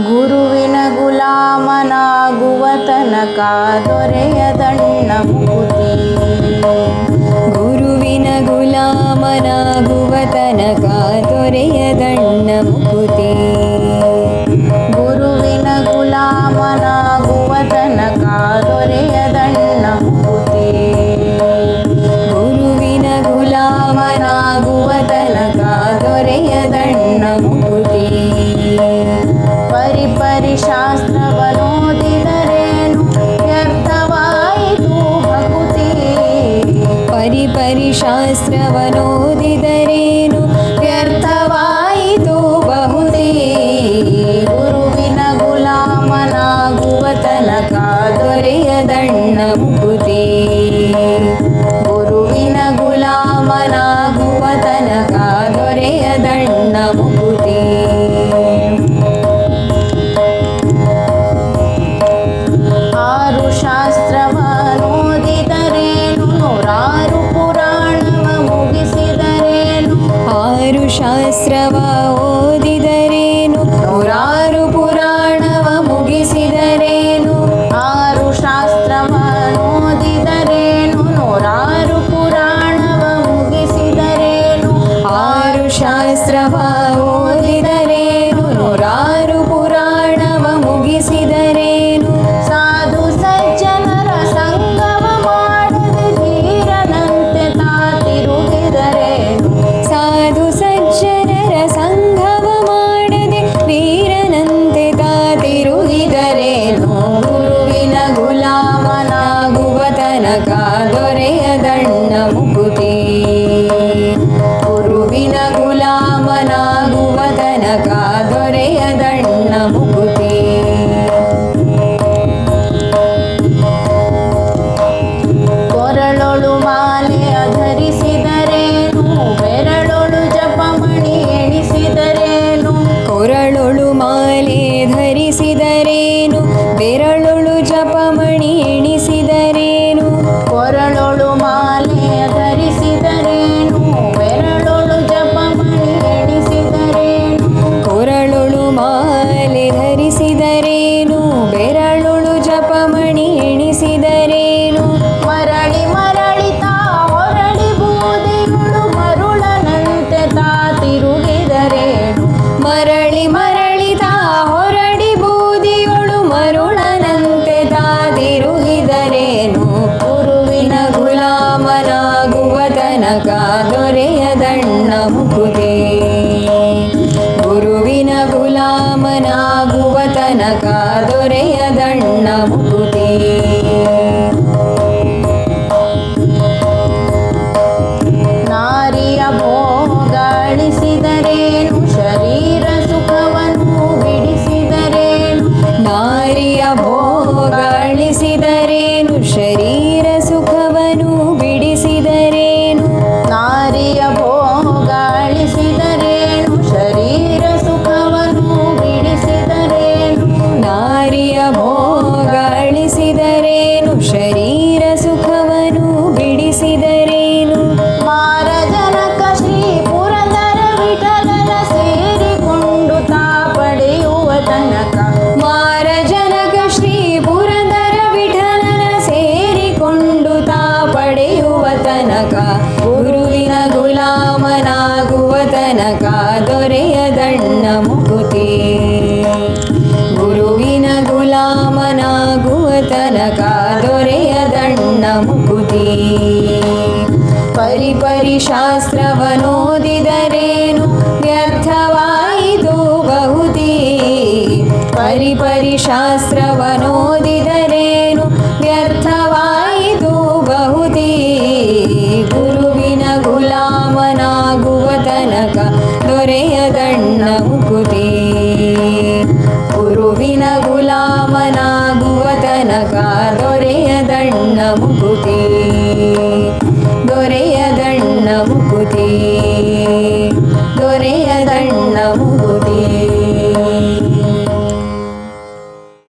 ಗುರುವಿನ ಗುಲಾಮನಾಗುವ ತನಕ ದೊರೆಯದಣ್ಣ ಮುಕುತಿ. ಗುರುವಿನ ಗುಲಾಮನಾಗುವ ತನಕ ದೊರೆಯದಣ್ಣ ಮುಕುತಿ. ಗುರುವಿನ ಗುಲಾಮನಾಗುವ ತನಕ ದೊರೆಯದಣ್ಣ ಮುಕುತಿ. ಗುರುವಿನ ಗುಲಾಮನಾಗುವ ತನಕ ದೊರೆಯದಣ್ಣ ಮುಕುತಿ. ಪರಿಪರಿ ಶಾಸ್ತ್ರವನೋದಿದರೇನು ವ್ಯರ್ಥವಾಯಿತು ಭಕುತಿ. ಪರಿಪರಿ ಶಾಸ್ತ್ರವನೋದಿದರೇನು ವ್ಯರ್ಥವಾಯಿತು ಬಹುತಿ. ಗುರುವಿನ ಗುಲಾಮನಾಗುವ ತನಕ ದೊರೆಯದಣ್ಣ ಮುಕುತಿ. ಗುರುವಿನ ಗುಲಾಮನಾಗುವ ತನಕ ದೊರೆಯದಣ್ಣ ಮುಕುತಿ. ಆರು ಶಾಸ್ತ್ರವನೋದಿದರೇನು ನೂರಾರು ಪುರಾಣವ ಮುಗಿಸಿದರೇನು. ಆರು ಶಾಸ್ತ್ರವ ಓದಿದರೇನು ನೂರಾರು ಪುರಾಣವ ಮುಗಿಸಿದರೇನು. ಆರು ಶಾಸ್ತ್ರವನೋದಿದರೇನು ನೂರಾರು ಪುರಾಣವ ಮುಗಿಸಿದರೇನು. ಆರು ಶಾಸ್ತ್ರವ ಓದಿದರೇನು ನೂರಾರು ಪುರಾಣವ ಮುಗಿಸಿದರೇನು. ಸಾಧು ಸಜ್ಜನರ ಸಂಗಮ ಮಾಡದೆ ಧೀರನಂತೆ ತಾತಿರುಗಿದರೇನು. ಸಾಧು ಸಜ್ಜನರ ಸಂಗಮ ಮಾಡದೆ ವೀರನಂತೆ ತಾತಿರುಗಿದರೇನು. ಗುರುವಿನ ಗುಲಾಮನಾಗುವ ತನಕ ದೊರೆಯದಣ್ಣ ಮುಕುತಿ. ಗುರುವಿನ ಗುಲಾಮನಾಗುವ ತನಕ ದೊರೆಯದಣ್ಣ ಮುಕುತಿ. ಕೊರಳೊಳು ಮಾಲೆಯ ಧರಿಸಿದರೇನು ಬೆರಳೊಳು ಜಪಮಣಿ ಎಣಿಸಿದರೇನು. ಕೊರಳೊಳು ಮಾಲೆ ಧರಿಸಿದರೇನು ಬೆರಳೊಳು ಜಪಮಣಿ ಎಣಿಸಿದರೇನು. ಕೊರಳೊಳು ಮಾಲೆಯ ಧರಿಸಿದರೇನು ಬೆರಳೊಳು ಜಪಮಣಿ ಎಣಿಸಿದರೇನು. ಕೊರಳೊಳು ಮಾಲೆ ಧರಿಸಿದರೇನು ಬೆರಳೊಳು ಜಪಮಣಿ ಎಣಿಸಿದರೇನು. ಮರಳಿ ಮರಳಿ ತಾ ಹೊರಳಿ ಬೂದಿಗಳು ಮರುಳನಂತೆ ತಾತಿರುಗಿದರೇನು. ಮರಳಿ ಮರಳಿ ತಾ ಹೊರಡಿ ಬೂದಿಗಳು ಮರುಳನಂತೆ ತಾತಿರುಗಿದರೇನು. ಗುರುವಿನ ಗುಲಾಮನಾಗುವ ತನಕ ದೊರೆಯದಣ್ಣ ಮುಕುತಿ. ಗುರುವಿನ ಗುಲಾಮನಾಗುವ ತನಕ ದೊರೆಯದಣ್ಣ ಮುಕುತಿ. ತನಕ ದೊರೆಯದಣ್ಣ ಮುಕುತಿ ಪರಿಪರಿ ಶಾಸ್ತ್ರವನೋದಿದರೇನು ವ್ಯರ್ಥವಾಯಿತು ಬಹುತಿ ಪರಿಪರಿ ಶಾಸ್ತ್ರವನೋದಿದರೇನು ವ್ಯರ್ಥವಾಯಿತು ಬಹುತಿ ಗುರುವಿನ ಗುಲಾಮನಾಗುವ ತನಕ ದೊರೆಯದಣ್ಣ ಮುಕುತಿ ಗುರುವಿನ ಗುಲಾಮನಾಗುವ ತನಕ ದೊರೆಯದಣ್ಣ ಮುಕುತಿ ದೊರೆಯದಣ್ಣ ಮುಕುತಿ